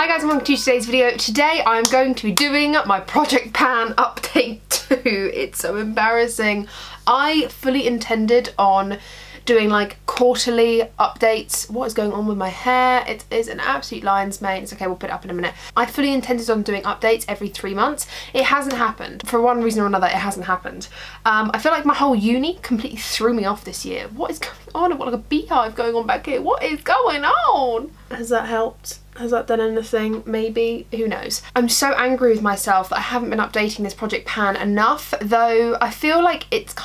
Hi guys and welcome to today's video. Today I'm going to be doing my Project Pan update 2. It's so embarrassing. I fully intended on doing like quarterly updates. What is going on with my hair? It is an absolute lion's mane. It's okay, we'll put it up in a minute. I fully intended on doing updates every 3 months. It hasn't happened. For one reason or another, it hasn't happened. I feel like my whole uni completely threw me off this year. What is going on? I've got like a beehive going on back here. What is going on? Has that helped? Has that done anything? Maybe. Who knows? I'm so angry with myself that I haven't been updating this Project Pan enough, though I feel like it's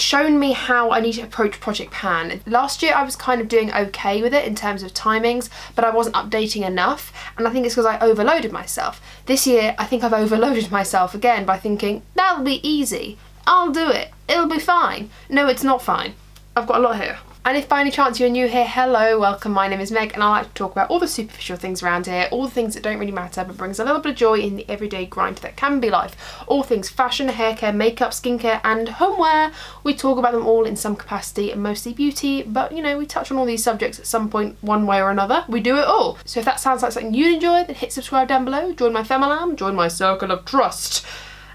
shown me how I need to approach Project Pan. Last year I was kind of doing okay with it in terms of timings, but I wasn't updating enough, and I think it's because I overloaded myself. This year I think I've overloaded myself again by thinking, that'll be easy, I'll do it, it'll be fine. No, it's not fine. I've got a lot here. And if by any chance you're new here, hello, welcome, my name is Meg and I like to talk about all the superficial things around here, all the things that don't really matter but brings a little bit of joy in the everyday grind that can be life. All things fashion, hair care, makeup, skincare and homeware. We talk about them all in some capacity and mostly beauty, but you know, we touch on all these subjects at some point one way or another. We do it all. So if that sounds like something you'd enjoy, then hit subscribe down below, join my family, join my circle of trust.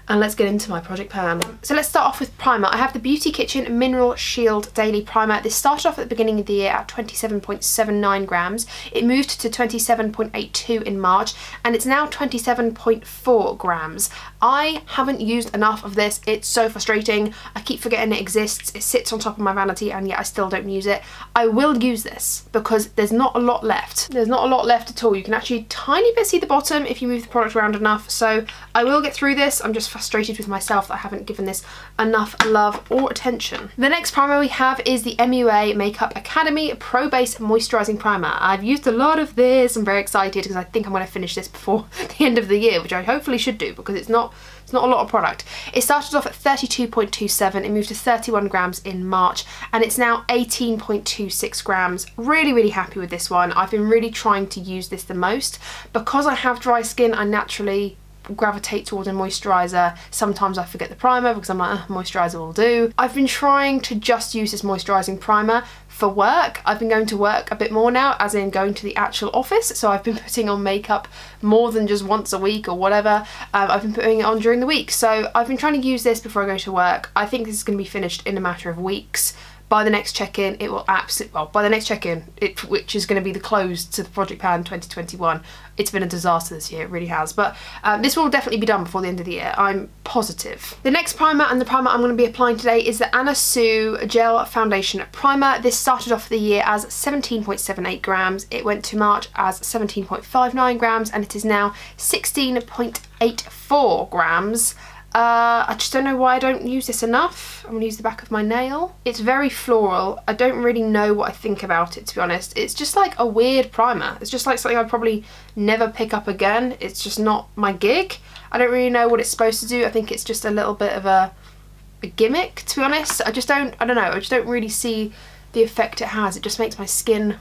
And let's get into my Project Pan. So let's start off with primer. I have the Beauty Kitchen Mineral Shield Daily Primer. This started off at the beginning of the year at 27.79 grams. It moved to 27.82 in March and it's now 27.4 grams. I haven't used enough of this. It's so frustrating. I keep forgetting it exists. It sits on top of my vanity and yet I still don't use it. I will use this because there's not a lot left. There's not a lot left at all. You can actually tiny bit see the bottom if you move the product around enough. So I will get through this. I'm just frustrated with myself that I haven't given this enough love or attention. The next primer we have is the MUA Makeup Academy Pro Base Moisturizing Primer. I've used a lot of this. I'm very excited because I think I'm going to finish this before the end of the year, which I hopefully should do because it's not a lot of product. It started off at 32.27, it moved to 31 grams in March and it's now 18.26 grams. Really happy with this one. I've been really trying to use this the most. Because I have dry skin, I naturally gravitate towards a moisturiser. Sometimes I forget the primer because I'm like, moisturiser will do. I've been trying to just use this moisturising primer for work. I've been going to work a bit more now, as in going to the actual office, so I've been putting on makeup more than just once a week or whatever. I've been putting it on during the week, so I've been trying to use this before I go to work. I think this is going to be finished in a matter of weeks. By the next check-in, it will by the next check-in, which is going to be the close to the Project Pan 2021, it's been a disaster this year, it really has. But this will definitely be done before the end of the year, I'm positive. The next primer, and the primer I'm going to be applying today, is the Anna Sue Gel Foundation Primer. This started off the year as 17.78 grams, it went to March as 17.59 grams, and it is now 16.84 grams. I just don't know why I don't use this enough. I'm going to use the back of my nail. It's very floral. I don't really know what I think about it, to be honest. It's just like a weird primer. It's just like something I'd probably never pick up again. It's just not my gig. I don't really know what it's supposed to do. I think it's just a little bit of a gimmick, to be honest. I just don't really see the effect it has. It just makes my skin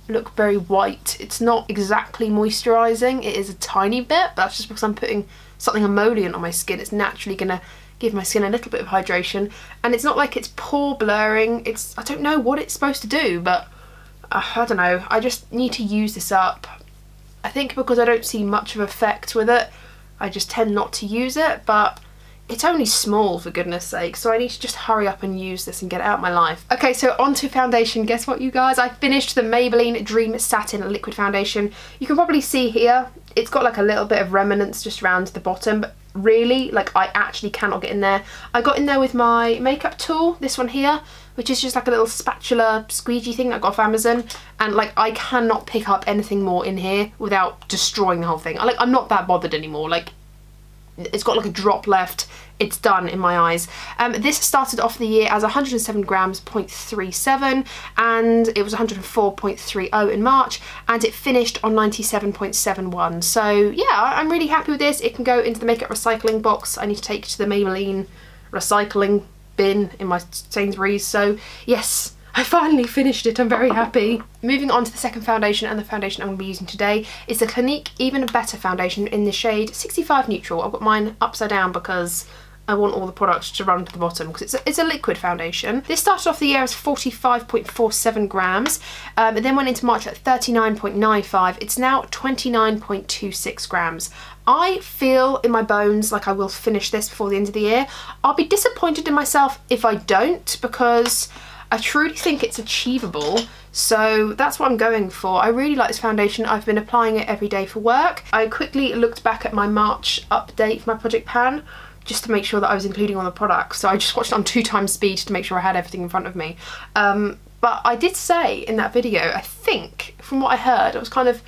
look very white. It's not exactly moisturising. It is a tiny bit, but that's just because I'm putting something emollient on my skin. It's naturally gonna give my skin a little bit of hydration, and it's not like it's pore blurring. I don't know what it's supposed to do, but I don't know. I just need to use this up. I think because I don't see much of effect with it, I just tend not to use it, but it's only small, for goodness sake, so I need to just hurry up and use this and get it out of my life. Okay, so on to foundation. Guess what, you guys? I finished the Maybelline Dream Satin Liquid Foundation. You can probably see here, it's got like a little bit of remnants just around the bottom, but really, like, I actually cannot get in there. I got in there with my makeup tool, this one here, which is just like a little spatula squeegee thing that I got off Amazon, and like I cannot pick up anything more in here without destroying the whole thing. I'm not that bothered anymore. Like, it's got like a drop left, it's done in my eyes. This started off the year as 107 grams, 0.37, and it was 104.30 in March, and it finished on 97.71. So yeah, I'm really happy with this. It can go into the makeup recycling box. I need to take it to the Maybelline recycling bin in my Sainsbury's, so yes, I finally finished it, I'm very happy. Moving on to the second foundation, and the foundation I'm going to be using today is the Clinique Even Better Foundation in the shade 65 Neutral. I've got mine upside down because I want all the products to run to the bottom because it's a liquid foundation. This started off the year as 45.47 grams. It then went into March at 39.95. It's now 29.26 grams. I feel in my bones like I will finish this before the end of the year. I'll be disappointed in myself if I don't, because I truly think it's achievable. So that's what I'm going for. I really like this foundation. I've been applying it every day for work. I quickly looked back at my March update for my project pan just to make sure that I was including all the products. So I just watched it on 2x speed to make sure I had everything in front of me. But I did say in that video, I think from what I heard, I was kind of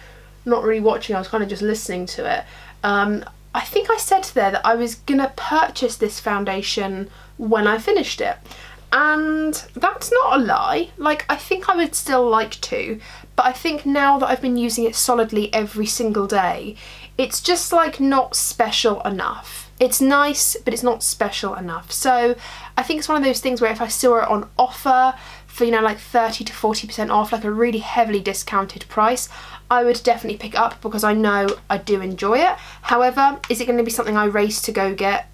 not really watching, I was kind of just listening to it. I think I said there that I was gonna purchase this foundation when I finished it. And that's not a lie. Like, I think I would still like to, but I think now that I've been using it solidly every single day, it's just like not special enough. It's nice, but it's not special enough. So I think it's one of those things where if I saw it on offer for, you know, like 30 to 40% off, like a really heavily discounted price, I would definitely pick it up because I know I do enjoy it. However, is it going to be something I race to go get?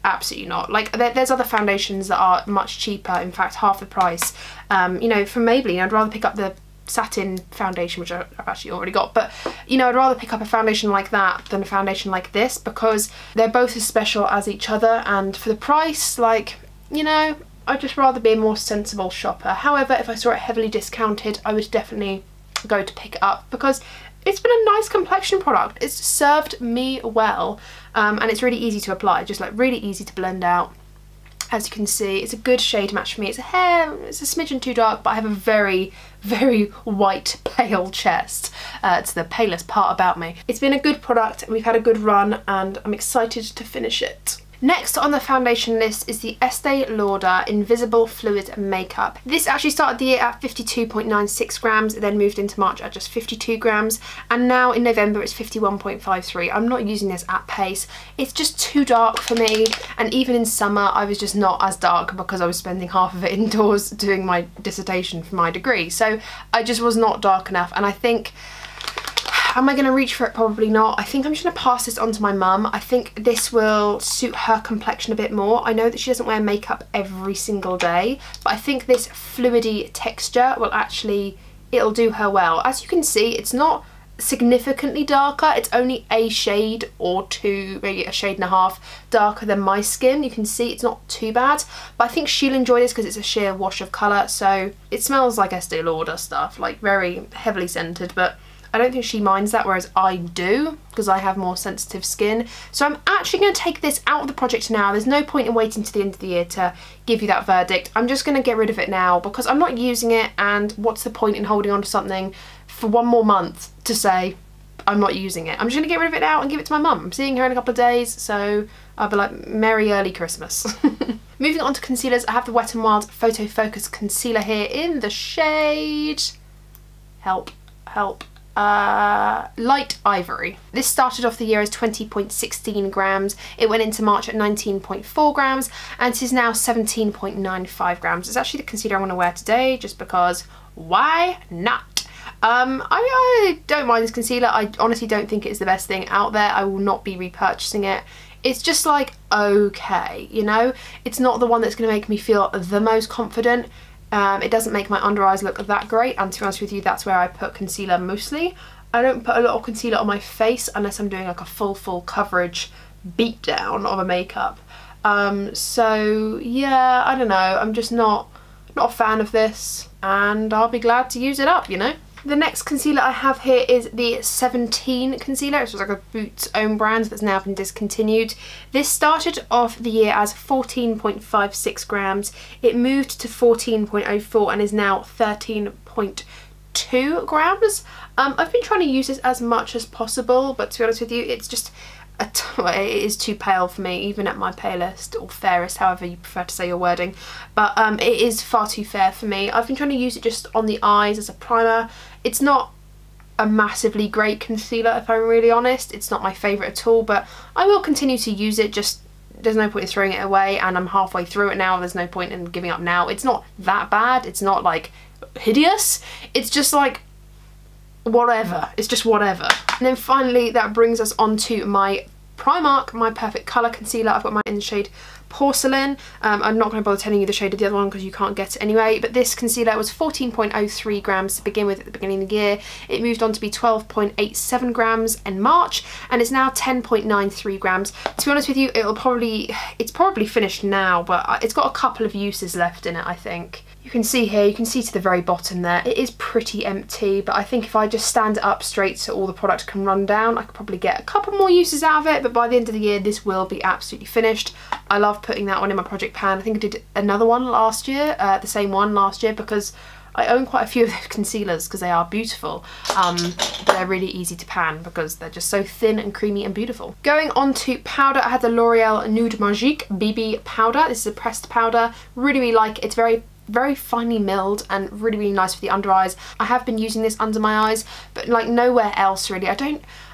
Absolutely not. Like, there's other foundations that are much cheaper, in fact half the price. You know, from Maybelline, I'd rather pick up the satin foundation, which I've actually already got, but you know, I'd rather pick up a foundation like that than a foundation like this because they're both as special as each other, and for the price, like, you know, I'd just rather be a more sensible shopper. However, if I saw it heavily discounted, I would definitely go to pick it up because it's been a nice complexion product. It's served me well, and it's really easy to apply, just like really easy to blend out. As you can see, it's a good shade match for me. It's a smidgen too dark, but I have a very, very white, pale chest. It's the palest part about me. It's been a good product, and we've had a good run, and I'm excited to finish it. Next on the foundation list is the Estee Lauder Invisible Fluid Makeup. This actually started the year at 52.96 grams, then moved into March at just 52 grams, and now in November it's 51.53. I'm not using this at pace. It's just too dark for me, and even in summer I was just not as dark because I was spending half of it indoors doing my dissertation for my degree. So I just was not dark enough, and I think, am I going to reach for it? Probably not. I think I'm just going to pass this on to my mum. I think this will suit her complexion a bit more. I know that she doesn't wear makeup every single day, but I think this fluidy texture will actually, it'll do her well. As you can see, it's not significantly darker. It's only a shade or two, maybe a shade and a half darker than my skin. You can see it's not too bad, but I think she'll enjoy this because it's a sheer wash of colour. So it smells like Estee Lauder stuff, like very heavily scented, but I don't think she minds that, whereas I do because I have more sensitive skin. So I'm actually going to take this out of the project now. There's no point in waiting to the end of the year to give you that verdict. I'm just going to get rid of it now because I'm not using it, and what's the point in holding on to something for one more month to say I'm not using it. I'm just going to get rid of it now and give it to my mum. I'm seeing her in a couple of days, so I'll be like, Merry Early Christmas. Moving on to concealers, I have the Wet n Wild Photofocus Concealer here in the shade, help, light ivory. This started off the year as 20.16 grams. It went into March at 19.4 grams, and it is now 17.95 grams. It's actually the concealer I want to wear today, just because why not? I don't mind this concealer. I honestly don't think it's the best thing out there. I will not be repurchasing it. It's just like, okay, you know? It's not the one that's going to make me feel the most confident. It doesn't make my under eyes look that great, and to be honest with you, that's where I put concealer mostly. I don't put a lot of concealer on my face unless I'm doing like a full coverage beat down of a makeup. So yeah, I don't know, I'm just not a fan of this, and I'll be glad to use it up, you know? The next concealer I have here is the 17 concealer. It was like a Boots own brand that's now been discontinued. This started off the year as 14.56 grams. It moved to 14.04 and is now 13.2 grams. I've been trying to use this as much as possible, but to be honest with you, it's just it is too pale for me, even at my palest or fairest, however you prefer to say your wording, but it is far too fair for me. I've been trying to use it just on the eyes as a primer. It's not a massively great concealer, if I'm really honest. It's not my favourite at all, but I will continue to use it. Just there's no point in throwing it away, and I'm halfway through it now. There's no point in giving up now. It's not that bad. It's not like hideous. It's just like whatever. It's just whatever. And then finally that brings us on to my Primark My Perfect Colour Concealer. I've got mine in the shade Porcelain. I'm not going to bother telling you the shade of the other one because you can't get it anyway, but this concealer was 14.03 grams to begin with at the beginning of the year. It moved on to be 12.87 grams in March, and it's now 10.93 grams. To be honest with you, it's probably finished now, but it's got a couple of uses left in it, I think. You can see here, you can see to the very bottom there, it is pretty empty, but I think if I just stand it up straight so all the product can run down, I could probably get a couple more uses out of it, but by the end of the year this will be absolutely finished. I love putting that one in my project pan. I think I did another one last year, the same one last year, because I own quite a few of those concealers because they are beautiful, but they're really easy to pan because they're just so thin and creamy and beautiful. Going on to powder, I had the L'Oreal Nude Magique BB powder. This is a pressed powder. Really like it. It's very finely milled and really nice for the under eyes. I have been using this under my eyes, but like nowhere else really.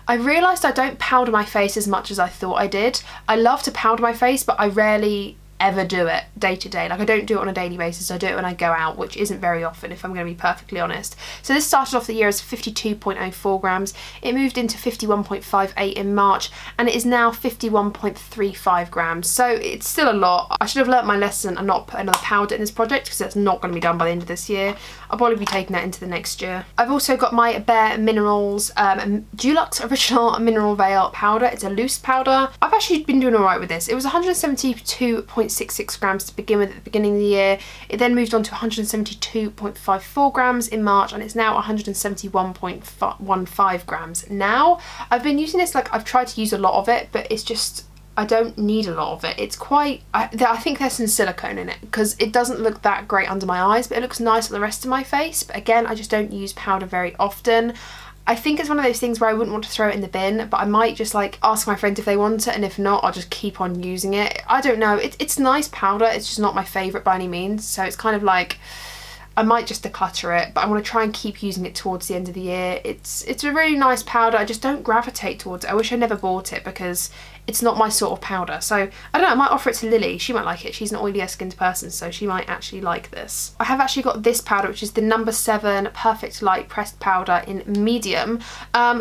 I realised I don't powder my face as much as I thought I did. I love to powder my face, but I rarely ever do it day to day. Like I don't do it on a daily basis. I do it when I go out, which isn't very often if I'm going to be perfectly honest. So this started off the year as 52.04 grams. It moved into 51.58 in March, and it is now 51.35 grams. So it's still a lot. I should have learnt my lesson and not put another powder in this project because that's not going to be done by the end of this year. I'll probably be taking that into the next year. I've also got my Bare Minerals Dulux Original Mineral Veil powder. It's a loose powder. I've actually been doing alright with this. It was 172.66 grams to begin with at the beginning of the year. It then moved on to 172.54 grams in March, and it's now 171.15 grams now. I've been using this, like I've tried to use a lot of it, but it's just, I don't need a lot of it. It's quite, I think there's some silicone in it because it doesn't look that great under my eyes, but it looks nice on the rest of my face. But again, I just don't use powder very often. I think it's one of those things where I wouldn't want to throw it in the bin, but I might just like ask my friends if they want it, and if not, I'll just keep on using it. I don't know, it's nice powder, it's just not my favourite by any means, so it's kind of like, I might just declutter it, but I want to try and keep using it towards the end of the year. It's a really nice powder, I just don't gravitate towards it. I wish I never bought it because it's not my sort of powder. So I don't know, I might offer it to Lily. She might like it. She's an oilier skinned person, so she might actually like this. I have actually got this powder, which is the No. 7 Perfect Light Pressed Powder in medium.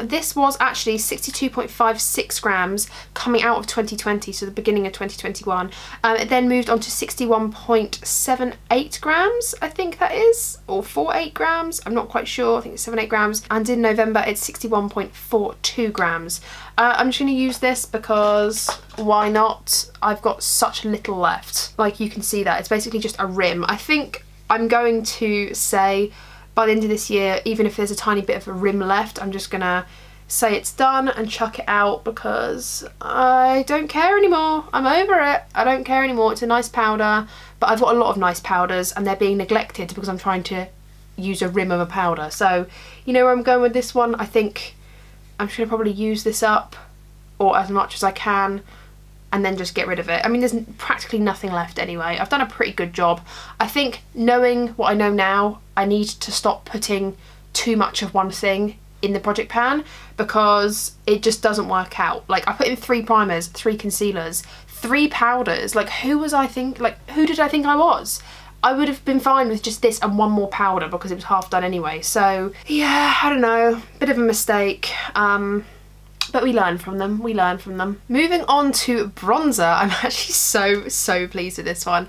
This was actually 62.56 grams coming out of 2020, so the beginning of 2021. It then moved on to 61.78 grams, I think that is, or 48 grams. I'm not quite sure. I think it's 78 grams. And in November, it's 61.42 grams. I'm just going to use this because why not? I've got such little left. Like you can see that. It's basically just a rim. I think I'm going to say by the end of this year, even if there's a tiny bit of a rim left, I'm just going to say it's done and chuck it out because I don't care anymore. I'm over it. I don't care anymore. It's a nice powder, but I've got a lot of nice powders and they're being neglected because I'm trying to use a rim of a powder. So you know where I'm going with this one. I think I'm just going to probably use this up, or as much as I can, and then just get rid of it. I mean, there's practically nothing left anyway. I've done a pretty good job. I think knowing what I know now, I need to stop putting too much of one thing in the project pan because it just doesn't work out. Like I put in 3 primers, 3 concealers, 3 powders. Like who did I think I was? I would have been fine with just this and 1 more powder because it was half done anyway. So yeah, I don't know, bit of a mistake. But we learn from them, Moving on to bronzer, I'm actually so pleased with this one.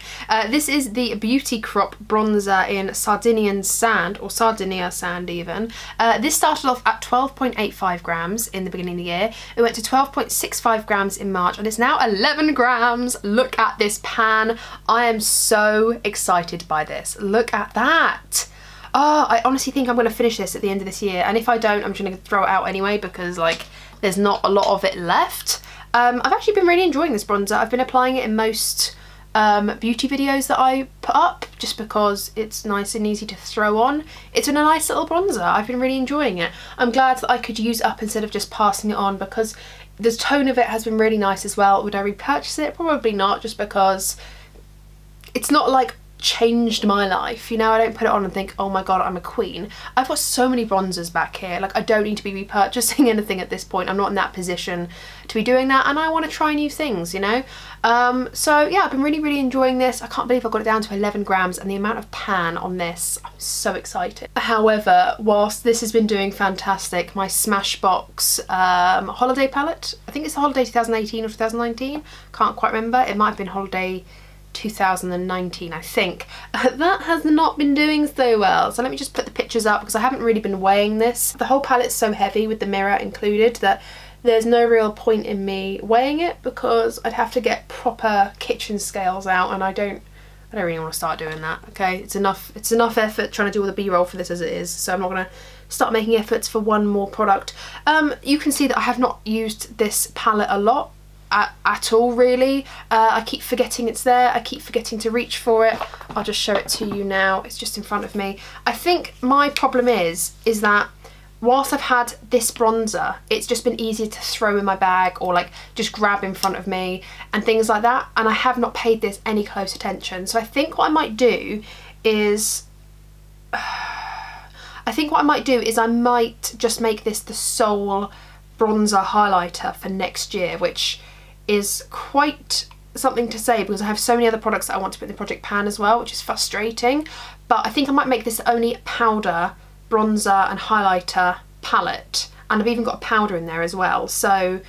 This is the Beauty Crop bronzer in Sardinian Sand, or Sardinia Sand even. This started off at 12.85 grams in the beginning of the year. It went to 12.65 grams in March, and it's now 11 grams. Look at this pan. I am so excited by this. Look at that. Oh, I honestly think I'm going to finish this at the end of this year, and if I don't, I'm just going to throw it out anyway because like there's not a lot of it left. I've actually been really enjoying this bronzer. I've been applying it in most beauty videos that I put up just because it's nice and easy to throw on. It's been a nice little bronzer. I've been really enjoying it. I'm glad that I could use it up instead of just passing it on because the tone of it has been really nice as well. Would I repurchase it? Probably not, just because it's not like changed my life, you know. I don't put it on and think, oh my god, I'm a queen. I've got so many bronzers back here, like I don't need to be repurchasing anything at this point. I'm not in that position to be doing that, and I want to try new things, you know. So yeah, I've been really enjoying this. I can't believe I got it down to 11 grams, and the amount of pan on this, I'm so excited. However, whilst this has been doing fantastic, my Smashbox holiday palette, I think it's the holiday 2018 or 2019, can't quite remember, it might have been holiday 2019 I think, that has not been doing so well. So let me just put the pictures up because I haven't really been weighing this. The whole palette's so heavy with the mirror included that there's no real point in me weighing it because I'd have to get proper kitchen scales out, and I don't really want to start doing that. Okay, it's enough effort trying to do all the b-roll for this as it is, so I'm not going to start making efforts for one more product. You can see that I have not used this palette a lot at all really. I keep forgetting it's there, I keep forgetting to reach for it. I'll just show it to you now, it's just in front of me. I think my problem is that whilst I've had this bronzer, it's just been easier to throw in my bag or like just grab in front of me and things like that, and I have not paid this any close attention. So I think what I might do is I might just make this the sole bronzer highlighter for next year, which is quite something to say because I have so many other products that I want to put in the project pan as well, which is frustrating. But I think I might make this only powder, bronzer and highlighter palette, and I've even got a powder in there as well. So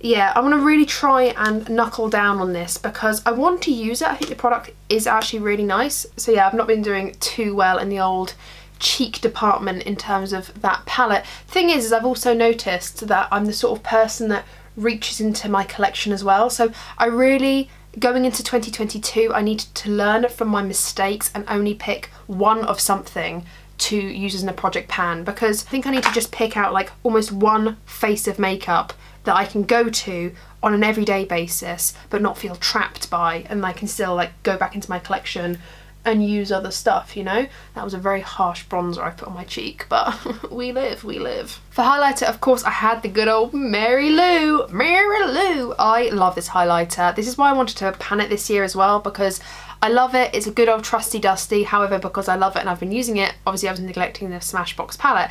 yeah, I want to really try and knuckle down on this because I want to use it. I think the product is actually really nice. So yeah, I've not been doing too well in the old cheek department in terms of that palette. Thing is I've also noticed that I'm the sort of person that reaches into my collection as well, so I really, going into 2022, I needed to learn from my mistakes and only pick one of something to use as in a project pan, because I think I need to just pick out like almost one face of makeup that I can go to on an everyday basis but not feel trapped by, and I can still like go back into my collection and use other stuff, you know. That was a very harsh bronzer I put on my cheek, but we live. For highlighter, of course, I had the good old Mary Lou. I love this highlighter. This is why I wanted to pan it this year as well, because I love it. It's a good old trusty dusty. However, because I love it and I've been using it, obviously I was neglecting the Smashbox palette.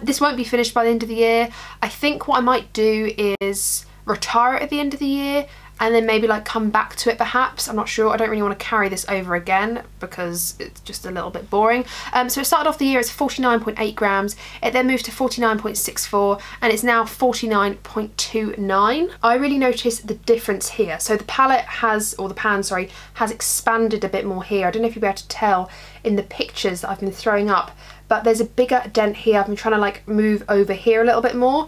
This won't be finished by the end of the year. I think what I might do is retire it at the end of the year and then maybe like come back to it perhaps. I'm not sure. I don't really want to carry this over again because it's just a little bit boring. So it started off the year as 49.8 grams. It then moved to 49.64 and it's now 49.29. I really noticed the difference here. So the palette has, or the pan, sorry, has expanded a bit more here. I don't know if you'll be able to tell in the pictures that I've been throwing up, but there's a bigger dent here. I've been trying to like move over here a little bit more.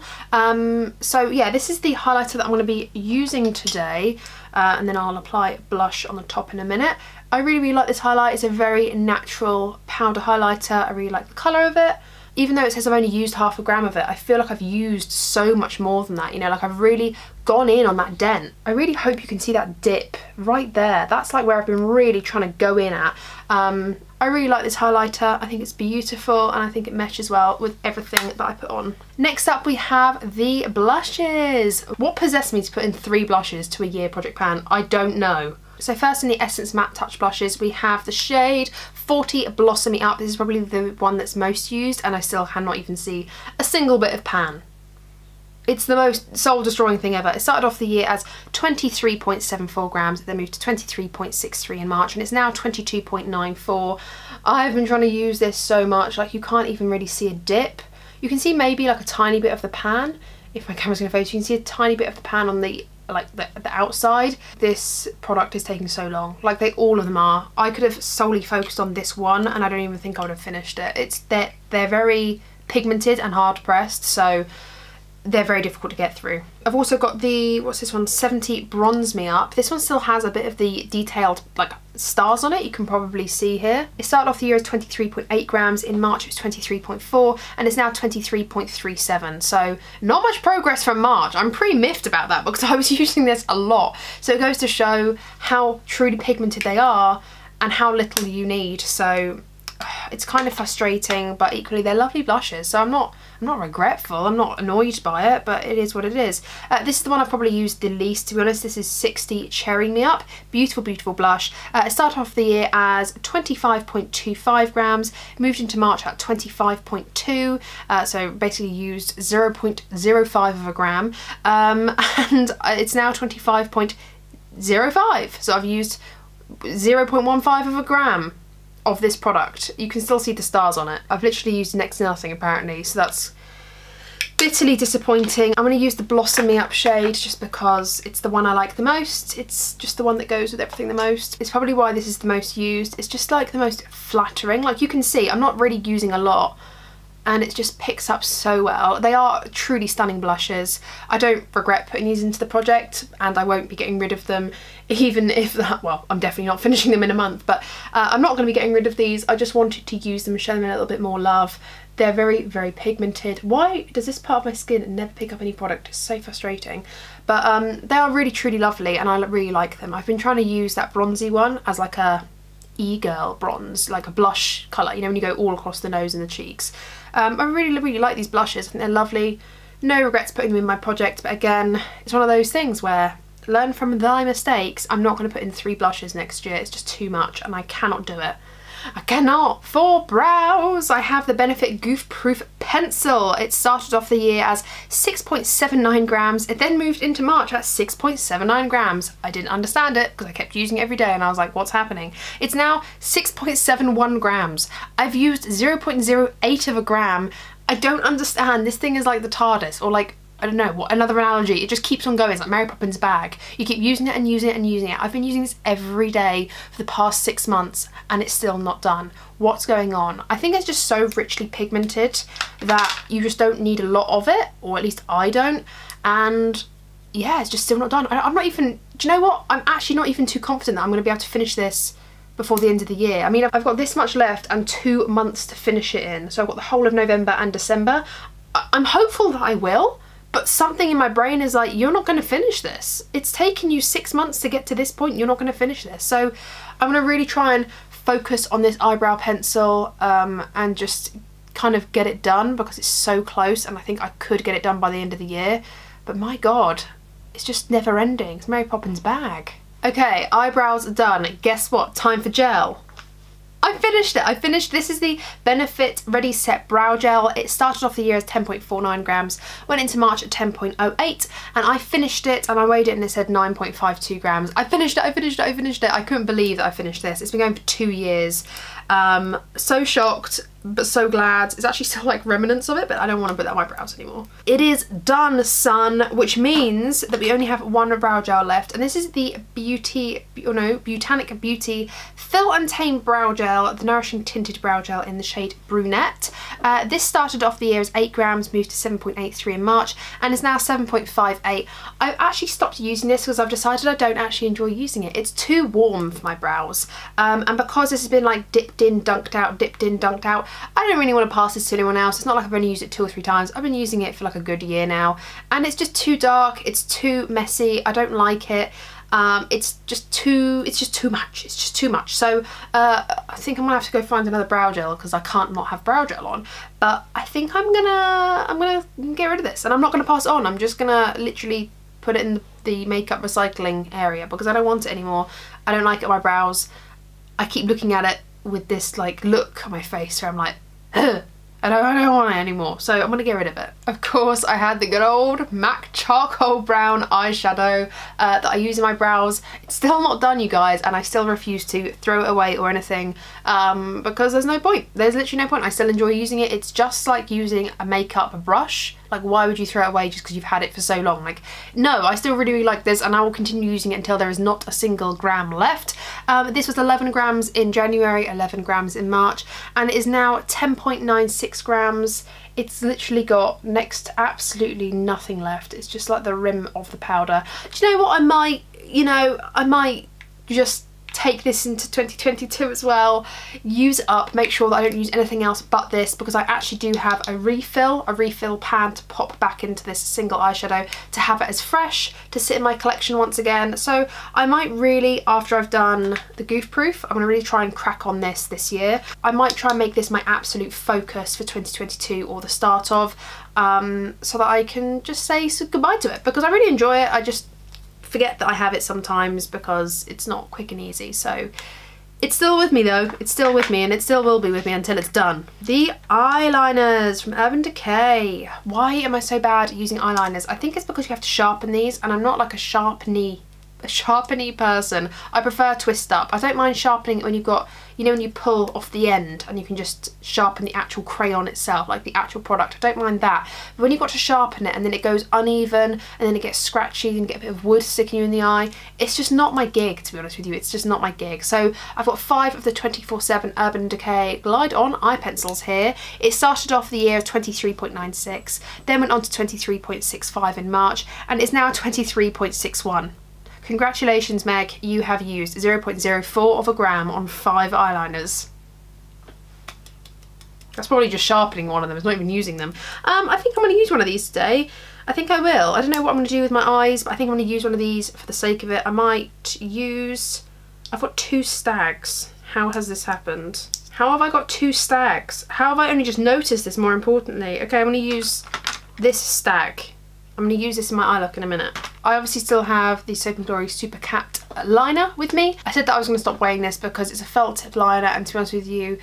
So yeah, this is the highlighter that I'm going to be using today, and then I'll apply blush on the top in a minute. I really like this highlight. It's a very natural powder highlighter. I really like the colour of it. Even though it says I've only used half a gram of it, I feel like I've used so much more than that, you know, like I've really gone in on that dent. I really hope you can see that dip right there. That's like where I've been really trying to go in at. I really like this highlighter. I think it's beautiful and I think it meshes well with everything that I put on. Next up we have the blushes. What possessed me to put in 3 blushes to a year project pan? I don't know. So first in the Essence Matte Touch blushes we have the shade 40 Blossom Me Up. This is probably the one that's most used and I still cannot even see a single bit of pan. It's the most soul-destroying thing ever. It started off the year as 23.74 grams, then moved to 23.63 in March, and it's now 22.94. I've been trying to use this so much, like you can't even really see a dip. You can see maybe like a tiny bit of the pan. If my camera's gonna focus, you can see a tiny bit of the pan on the the outside. This product is taking so long. Like all of them are. I could have solely focused on this one and I don't even think I would have finished it. They're very pigmented and hard pressed, so they're very difficult to get through. I've also got the, what's this one, 70 Bronze Me Up. This one still has a bit of the detailed like stars on it, you can probably see here. It started off the year as 23.8 grams, in March it was 23.4 and it's now 23.37, so not much progress from March. I'm pretty miffed about that because I was using this a lot. So it goes to show how truly pigmented they are and how little you need. So it's kind of frustrating, but equally they're lovely blushes, so I'm not regretful, I'm not annoyed by it, but it is what it is. This is the one I've probably used the least, to be honest. This is 60 Cherry Me Up. Beautiful, beautiful blush. It started off the year as 25.25 grams, moved into March at 25.2, so basically used 0.05 of a gram, and it's now 25.05, so I've used 0.15 of a gram of this product. You can still see the stars on it. I've literally used next to nothing apparently, so that's bitterly disappointing. I'm going to use the Blossom Me Up shade just because it's the one I like the most. It's just the one that goes with everything the most. It's probably why this is the most used. It's just like the most flattering. Like you can see, I'm not really using a lot, and it just picks up so well. They are truly stunning blushes. I don't regret putting these into the project, and I won't be getting rid of them, even if that, well, I'm definitely not finishing them in a month, but I'm not going to be getting rid of these. I just wanted to use them and show them a little bit more love. They're very, very pigmented. Why does this part of my skin never pick up any product? It's so frustrating. But they are really, truly lovely, and I really like them. I've been trying to use that bronzy one as like a e-girl bronze, like a blush colour, you know, when you go all across the nose and the cheeks. I really, really like these blushes. I think they're lovely. No regrets putting them in my project, but again, it's one of those things where learn from thy mistakes. I'm not going to put in 3 blushes next year. It's just too much, and I cannot do it. I cannot. For brows, I have the Benefit Goof Proof Pencil. It started off the year as 6.79 grams. It then moved into March at 6.79 grams. I didn't understand it because I kept using it every day and I was like, what's happening? It's now 6.71 grams. I've used 0.08 of a gram. I don't understand. This thing is like the TARDIS, or like, I don't know, what another analogy. It just keeps on going. It's like Mary Poppins' bag. You keep using it and using it and using it. I've been using this every day for the past 6 months and it's still not done. What's going on? I think it's just so richly pigmented that you just don't need a lot of it, or at least I don't. And yeah, it's just still not done. I'm not even, do you know what? I'm actually not even too confident that I'm going to be able to finish this before the end of the year. I mean, I've got this much left and 2 months to finish it in. So I've got the whole of November and December. I'm hopeful that I will. But something in my brain is like, you're not going to finish this. It's taken you 6 months to get to this point. You're not going to finish this. So I'm going to really try and focus on this eyebrow pencil and just kind of get it done, because it's so close and I think I could get it done by the end of the year. But my God, it's just never ending. It's Mary Poppins' bag. Okay, eyebrows are done. Guess what? Time for gel. I finished it. I finished, this is the Benefit Ready Set Brow Gel. It started off the year as 10.49 grams, went into March at 10.08, and I finished it and I weighed it and it said 9.52 grams. I finished it, I finished it, I finished it. I couldn't believe that I finished this. It's been going for 2 years. So shocked, but so glad. It's actually still like remnants of it, but I don't want to put that on my brows anymore. It is done, son, which means that we only have 1 brow gel left, and this is the Botanic Beauty Fill and Tame Brow Gel, the Nourishing Tinted Brow Gel in the shade Brunette. This started off the year as 8 grams, moved to 7.83 in March, and is now 7.58. I've actually stopped using this because I've decided I don't actually enjoy using it. It's too warm for my brows, and because this has been like dipped in, dunked out, dipped in, dunked out, I don't really want to pass this to anyone else. It's not like I've only used it 2 or 3 times. I've been using it for like a good year now, and it's just too dark, it's too messy, I don't like it. It's just too much. It's just too much. So I think I'm gonna have to go find another brow gel because I can't not have brow gel on. But I think I'm gonna get rid of this, and I'm not gonna pass it on. I'm just gonna literally put it in the makeup recycling area because I don't want it anymore. I don't like it on my brows. I keep looking at it with this like look on my face where I'm like, ugh. I don't want it anymore, so I'm gonna get rid of it. Of course, I had the good old MAC Charcoal Brown eyeshadow that I use in my brows. It's still not done, you guys, and I still refuse to throw it away or anything because there's no point. There's literally no point. I still enjoy using it. It's just like using a makeup brush. Like, why would you throw it away just because you've had it for so long? Like, no, I still really, really like this, and I will continue using it until there is not a single gram left. This was 11 grams in January, 11 grams in March, and it is now 10.96 grams. It's literally got next to absolutely nothing left. It's just like the rim of the powder. Do you know what? I might just take this into 2022 as well. Use it up, make sure that I don't use anything else but this, because I actually do have a refill pan to pop back into this single eyeshadow to have it as fresh, to sit in my collection once again. So I might really, after I've done the Goof Proof, I'm going to really try and crack on this year. I might try and make this my absolute focus for 2022 or the start of, so that I can just say goodbye to it, because I really enjoy it. I just forget that I have it sometimes because it's not quick and easy. So it's still with me though, it's still with me, and it still will be with me until it's done. The eyeliners from Urban Decay. Why am I so bad at using eyeliners? I think it's because you have to sharpen these, and I'm not like a sharpeny person. I prefer twist up. I don't mind sharpening it when you've got, you know, when you pull off the end and you can just sharpen the actual crayon itself, like the actual product. I don't mind that. But when you've got to sharpen it and then it goes uneven and then it gets scratchy and you get a bit of wood sticking you in the eye, it's just not my gig, to be honest with you. It's just not my gig. So I've got 5 of the 24/7 Urban Decay Glide On eye pencils here. It started off the year 23.96, then went on to 23.65 in March, and is now 23.61. Congratulations, Meg, you have used 0.04 of a gram on 5 eyeliners. That's probably just sharpening one of them, it's not even using them. I think I'm going to use one of these today. I think I will. I don't know what I'm going to do with my eyes, but I think I'm going to use one of these for the sake of it. I might use... I've got 2 Stags. How has this happened? How have I got 2 Stags? How have I only just noticed this, more importantly? Okay, I'm going to use this Stag. I'm going to use this in my eye look in a minute. I obviously still have the Soap & Glory Super Cat liner with me. I said that I was going to stop wearing this because it's a felt tip liner, and to be honest with you,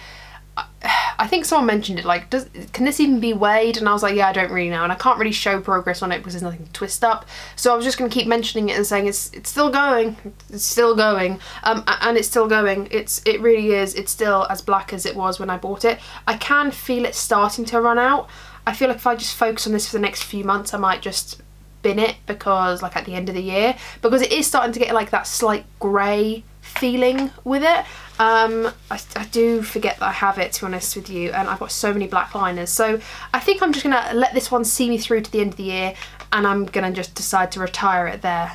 I think someone mentioned it, like, can this even be weighed? And I was like, yeah, I don't really know, and I can't really show progress on it because there's nothing to twist up. So I was just going to keep mentioning it and saying it's still going, it's still going, and it's still going. It really is. It's still as black as it was when I bought it. I can feel it starting to run out. I feel like if I just focus on this for the next few months, I might just bin it, because like at the end of the year, because it is starting to get like that slight grey feeling with it. I do forget that I have it, to be honest with you, and I've got so many black liners. So I think I'm just gonna let this one see me through to the end of the year, and I'm gonna just decide to retire it there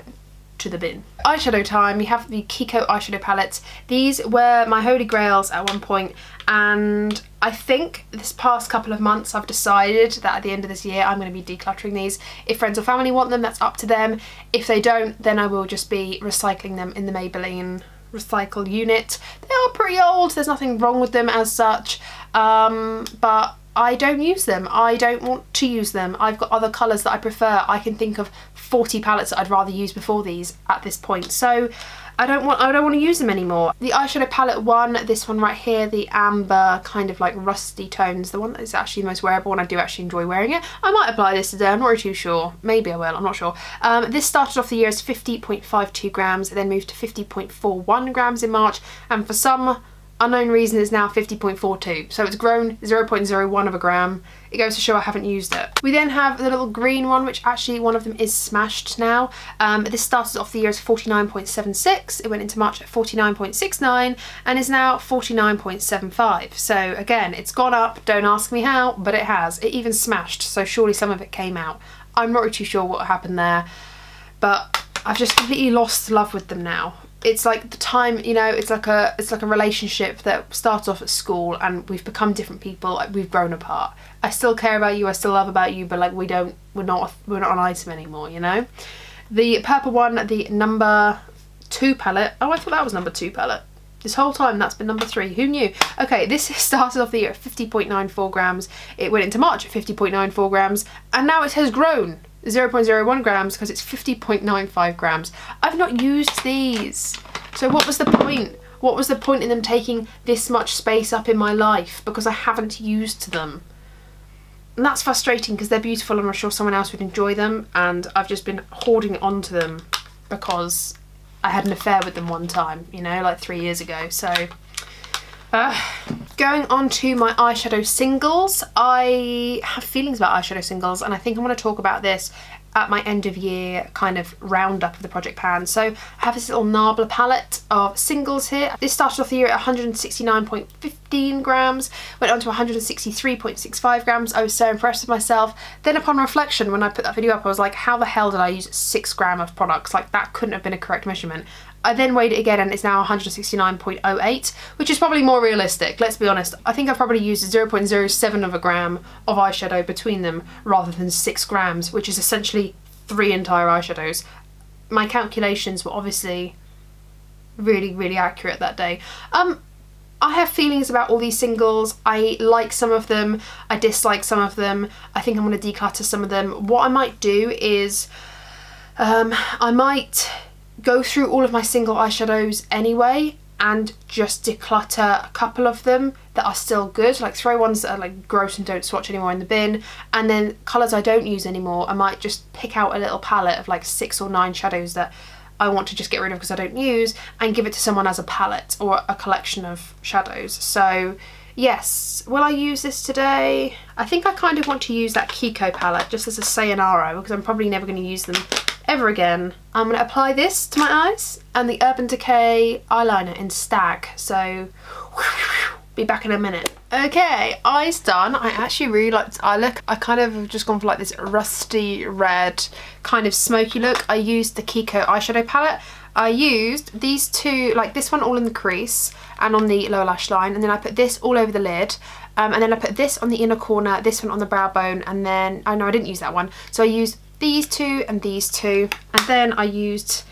to the bin. Eyeshadow time. We have the Kiko eyeshadow palettes. These were my holy grails at one point, and I think this past couple of months I've decided that at the end of this year I'm going to be decluttering these. If friends or family want them, that's up to them. If they don't, then I will just be recycling them in the Maybelline recycle unit. They are pretty old, there's nothing wrong with them as such, but I don't use them. I don't want to use them. I've got other colours that I prefer. I can think of 40 palettes that I'd rather use before these at this point. So I don't want to use them anymore. The eyeshadow palette one, this one right here, the amber kind of like rusty tones, the one that is actually the most wearable, and I do actually enjoy wearing it. I might apply this today, I'm not really too sure. Maybe I will, I'm not sure. This started off the year as 50.52 grams, then moved to 50.41 grams in March, and for some unknown reason is now 50.42, so it's grown 0.01 of a gram. It goes to show I haven't used it. We then have the little green one, which actually one of them is smashed now. This started off the year as 49.76, it went into March at 49.69 and is now 49.75. So again, it's gone up, don't ask me how, but it has. It even smashed, so surely some of it came out. I'm not really too sure what happened there, but I've just completely lost love with them now. It's like the time, you know, it's like a relationship that starts off at school and we've become different people, like we've grown apart. I still care about you, I still love about you, but like we're not an item anymore, you know? The purple one, the number 2 palette. Oh, I thought that was number 2 palette. This whole time that's been number 3, who knew? Okay, this started off the year at 50.94 grams, it went into March at 50.94 grams, and now it has grown 0.01 grams because it's 50.95 grams. I've not used these. So what was the point? What was the point in them taking this much space up in my life because I haven't used them? And that's frustrating because they're beautiful and I'm sure someone else would enjoy them, and I've just been hoarding onto them because I had an affair with them one time, you know, like 3 years ago. So going on to my eyeshadow singles. I have feelings about eyeshadow singles, and I think I'm going to talk about this at my end of year kind of roundup of the project pan. So I have this little Nabla palette of singles here. This started off the year at 169.15 grams, went on to 163.65 grams. I was so impressed with myself. Then upon reflection, when I put that video up, I was like, how the hell did I use 6 grams of products? Like, that couldn't have been a correct measurement. I then weighed it again and it's now 169.08, which is probably more realistic, let's be honest. I think I've probably used 0.07 of a gram of eyeshadow between them rather than 6 grams, which is essentially 3 entire eyeshadows. My calculations were obviously really accurate that day. I have feelings about all these singles. I like some of them, I dislike some of them. I think I'm going to declutter some of them. What I might do is I might go through all of my single eyeshadows anyway and just declutter a couple of them that are still good, like throw ones that are like gross and don't swatch anymore in the bin, and then colours I don't use anymore I might just pick out a little palette of like 6 or 9 shadows that I want to just get rid of because I don't use, and give it to someone as a palette or a collection of shadows. So yes, will I use this today? I think I kind of want to use that Kiko palette just as a sayonara because I'm probably never going to use them ever again. I'm going to apply this to my eyes and the Urban Decay eyeliner in Stag. So be back in a minute. Okay, eyes done. I actually really like this eye look. I kind of have just gone for like this rusty red kind of smoky look. I used the Kiko eyeshadow palette. I used these two, like this one all in the crease and on the lower lash line, and then I put this all over the lid, and then I put this on the inner corner, this one on the brow bone, and then, oh no, I didn't use that one. So I used these two and these two, and then I used,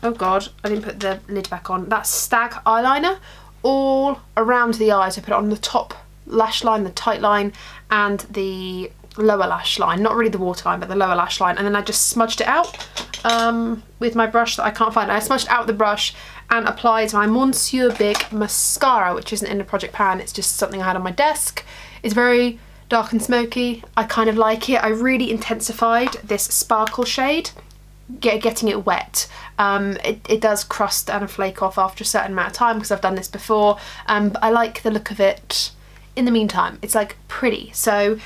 oh god, I didn't put the lid back on, that's Stag eyeliner all around the eyes. I put it on the top lash line, the tight line, and the lower lash line, not really the waterline but the lower lash line, and then I just smudged it out with my brush that I can't find. I smudged out with the brush and applied my Monsieur Big mascara, which isn't in the project pan, it's just something I had on my desk. It's very dark and smoky, I kind of like it. I really intensified this sparkle shade, getting it wet. It does crust and flake off after a certain amount of time because I've done this before, but I like the look of it in the meantime. It's like pretty, so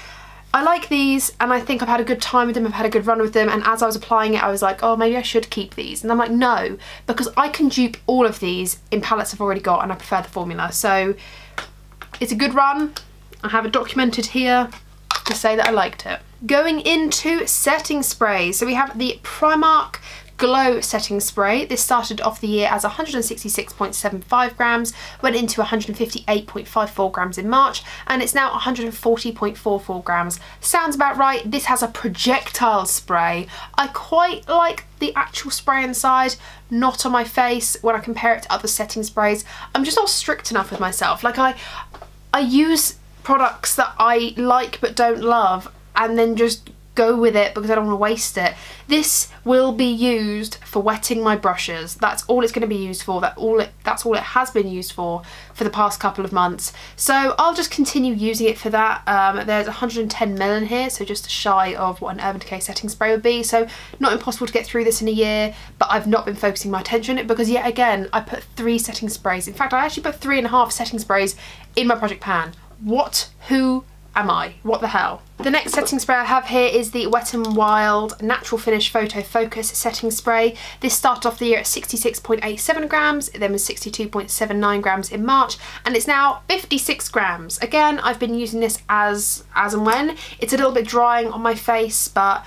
I like these and I think I've had a good time with them, I've had a good run with them, and as I was applying it I was like, oh, maybe I should keep these, and I'm like, no, because I can dupe all of these in palettes I've already got and I prefer the formula. So it's a good run. I have it documented here to say that I liked it. Going into setting spray, so we have the Primark Glow setting spray. This started off the year as 166.75 grams, went into 158.54 grams in March, and it's now 140.44 grams. Sounds about right. This has a projectile spray. I quite like the actual spray inside, not on my face when I compare it to other setting sprays. I'm just not strict enough with myself. Like I use products that I like but don't love and then just go with it because I don't want to waste it. This will be used for wetting my brushes. That's all it's going to be used for. That's all it has been used for the past couple of months. So I'll just continue using it for that. There's 110 ml in here, so just shy of what an Urban Decay setting spray would be. So not impossible to get through this in a year, but I've not been focusing my attention on it because yet again I put 3 setting sprays. In fact, I actually put 3.5 setting sprays in my project pan. Who am I? What the hell? The next setting spray I have here is the Wet n Wild Natural Finish Photofocus setting spray. This started off the year at 66.87 grams, it then was 62.79 grams in March, and it's now 56 grams. Again, I've been using this as and when. It's a little bit drying on my face, but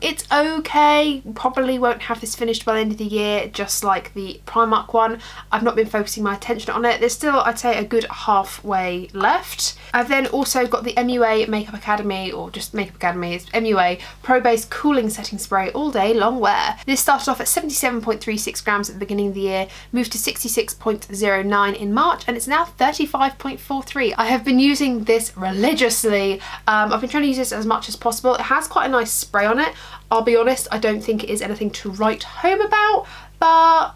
it's okay. Probably won't have this finished by the end of the year, just like the Primark one. I've not been focusing my attention on it. There's still, I'd say, a good halfway left. I've then also got the MUA Makeup Academy, or just Makeup Academy, it's MUA Pro Base Cooling Setting Spray All Day Long Wear. This started off at 77.36 grams at the beginning of the year, moved to 66.09 in March, and it's now 35.43. I have been using this religiously. I've been trying to use this as much as possible. It has quite a nice spray on it. I'll be honest, I don't think it is anything to write home about, but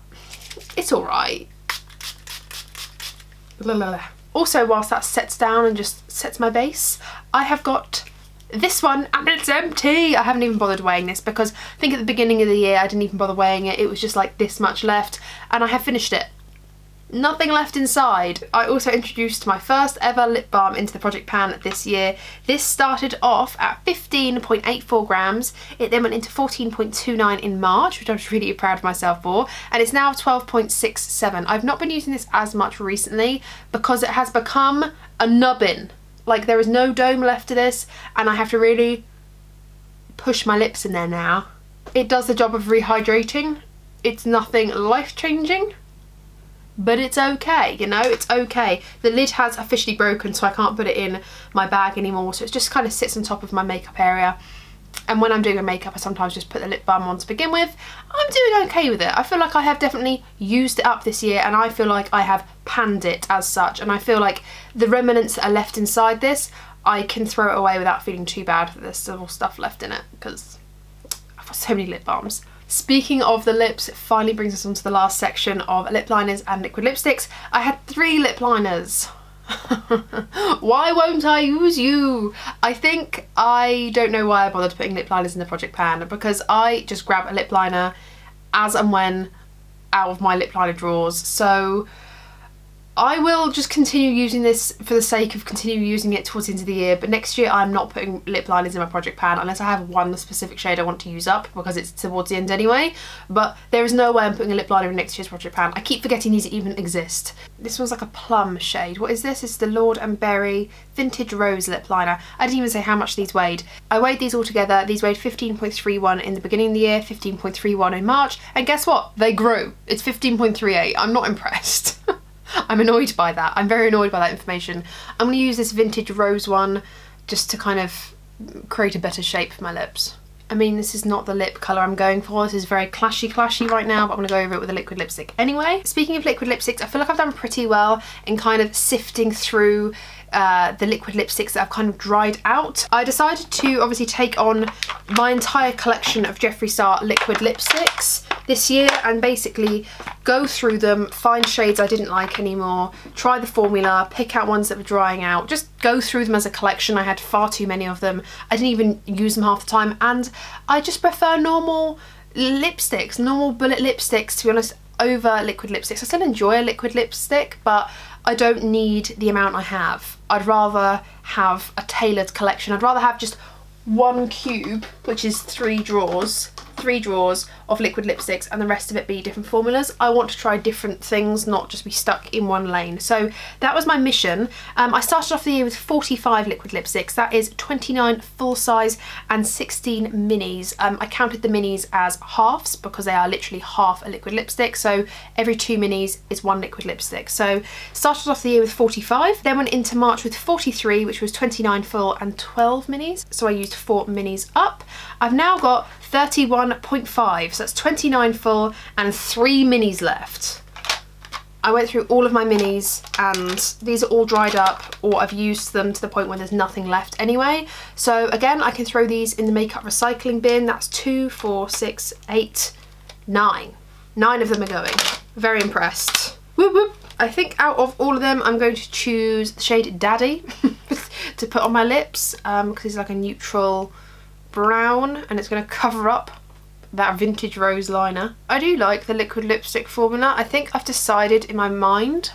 it's alright. Also, whilst that sets down and just sets my base, I have got this one and it's empty. I haven't even bothered weighing this because I think at the beginning of the year I didn't even bother weighing it. It was just like this much left, and I have finished it. Nothing left inside. I also introduced my first ever lip balm into the project pan this year. This started off at 15.84 grams. It then went into 14.29 in March, which I was really proud of myself for, and it's now 12.67. I've not been using this as much recently because it has become a nubbin. Like, there is no dome left to this, and I have to really push my lips in there now. It does the job of rehydrating It's nothing life-changing, but it's okay, you know, it's okay. The lid has officially broken, so I can't put it in my bag anymore, so it just kind of sits on top of my makeup area. And when I'm doing my makeup, I sometimes just put the lip balm on to begin with. I'm doing okay with it. I feel like I have definitely used it up this year, and I feel like I have panned it as such, and I feel like the remnants that are left inside this, I can throw it away without feeling too bad that there's still stuff left in it, because I've got so many lip balms. Speaking of the lips, it finally brings us on to the last section of lip liners and liquid lipsticks. I had 3 lip liners. Why won't I use you? I don't know why I bothered putting lip liners in the project pan, because I just grab a lip liner as and when out of my lip liner drawers. So I will just continue using this for the sake of continuing using it towards the end of the year, but next year I'm not putting lip liners in my project pan unless I have one specific shade I want to use up, because it's towards the end anyway. But there is no way I'm putting a lip liner in next year's project pan. I keep forgetting these even exist. This one's like a plum shade. What is this? It's the Lord & Berry Vintage Rose lip liner. I didn't even say how much these weighed. I weighed these all together. These weighed 15.31 in the beginning of the year, 15.31 in March, and guess what? They grew. It's 15.38. I'm not impressed. I'm annoyed by that. I'm very annoyed by that information. I'm going to use this Vintage Rose one just to kind of create a better shape for my lips. I mean, this is not the lip colour I'm going for. This is very clashy right now, but I'm going to go over it with a liquid lipstick anyway. Speaking of liquid lipsticks, I feel like I've done pretty well in kind of sifting through the liquid lipsticks that I've kind of dried out. I decided to obviously take on my entire collection of Jeffree Star liquid lipsticks this year and basically go through them, find shades I didn't like anymore, try the formula, pick out ones that were drying out, just go through them as a collection. I had far too many of them. I didn't even use them half the time, and I just prefer normal lipsticks, normal bullet lipsticks, to be honest, over liquid lipsticks. I still enjoy a liquid lipstick, but I don't need the amount I have. I'd rather have a tailored collection. I'd rather have just one cube, which is 3 drawers of liquid lipsticks, and the rest of it be different formulas. I want to try different things, not just be stuck in one lane. So that was my mission. I started off the year with 45 liquid lipsticks. That is 29 full size and 16 minis. I counted the minis as halves because they are literally half a liquid lipstick. So every 2 minis is 1 liquid lipstick. So started off the year with 45, then went into March with 43, which was 29 full and 12 minis. So I used 4 minis up. I've now got 31.5, so that's 29 full and 3 minis left. I went through all of my minis and these are all dried up, or I've used them to the point where there's nothing left anyway. So again, I can throw these in the makeup recycling bin. That's 2, 4, 6, 8, 9. 9 of them are going. Very impressed. Whoop whoop. I think out of all of them, I'm going to choose the shade Daddy to put on my lips, because it's like a neutral brown and it's going to cover up that Vintage Rose liner. I do like the liquid lipstick formula. I think I've decided in my mind,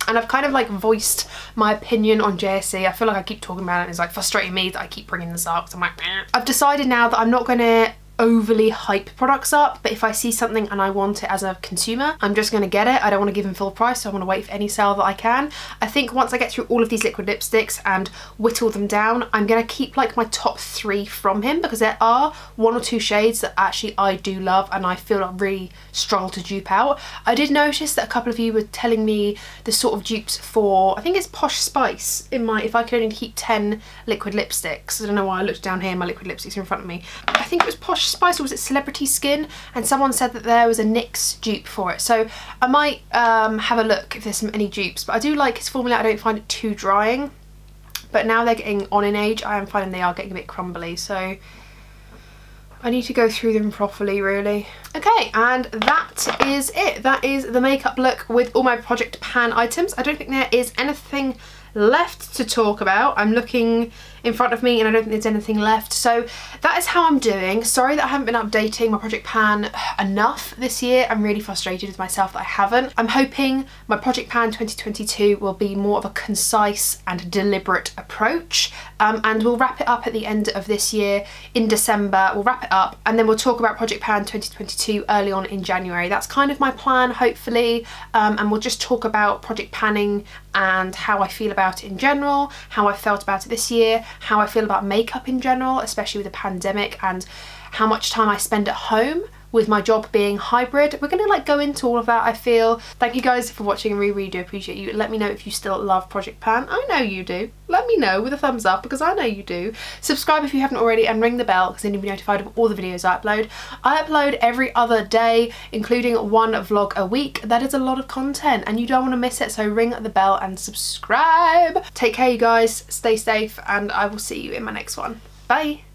and I've kind of like voiced my opinion on JSC. I feel like I keep talking about it and it's like frustrating me that I keep bringing this up, because I'm like, eh. I've decided now that I'm not going to overly hype products up, but if I see something and I want it as a consumer, I'm just going to get it. I don't want to give him full price, so I want to wait for any sale that I can. I think once I get through all of these liquid lipsticks and whittle them down, I'm going to keep like my top 3 from him, because there are 1 or 2 shades that actually I do love and I feel like really struggle to dupe out. I did notice that a couple of you were telling me the sort of dupes for, I think it's Posh Spice, in my, if I could only keep 10 liquid lipsticks. I don't know why I looked down here, my liquid lipsticks are in front of me. I think it was Posh Spice, or was it Celebrity Skin, and someone said that there was a NYX dupe for it, so I might have a look if there's any dupes. But I do like his formula. I don't find it too drying, but now they're getting on in age, I am finding they are getting a bit crumbly, so I need to go through them properly really. Okay, and that is it. That is the makeup look with all my project pan items. I don't think there is anything left to talk about. I'm looking in front of me and I don't think there's anything left. So that is how I'm doing. Sorry that I haven't been updating my project pan enough this year. I'm really frustrated with myself that I haven't. I'm hoping my project pan 2022 will be more of a concise and deliberate approach, and we'll wrap it up at the end of this year in December. We'll wrap it up and then we'll talk about project pan 2022 early on in January. That's kind of my plan, hopefully, and we'll just talk about project panning and how I feel about it in general, how I felt about it this year, how I feel about makeup in general, especially with the pandemic, and how much time I spend at home with my job being hybrid. We're gonna like go into all of that, I feel. Thank you guys for watching, and really do appreciate you. Let me know if you still love Project Pan. I know you do. Let me know with a thumbs up, because I know you do. Subscribe if you haven't already, and ring the bell because then you'll be notified of all the videos I upload. I upload every other day, including one vlog a week. That is a lot of content and you don't want to miss it, so ring the bell and subscribe. Take care you guys, stay safe, and I will see you in my next one. Bye.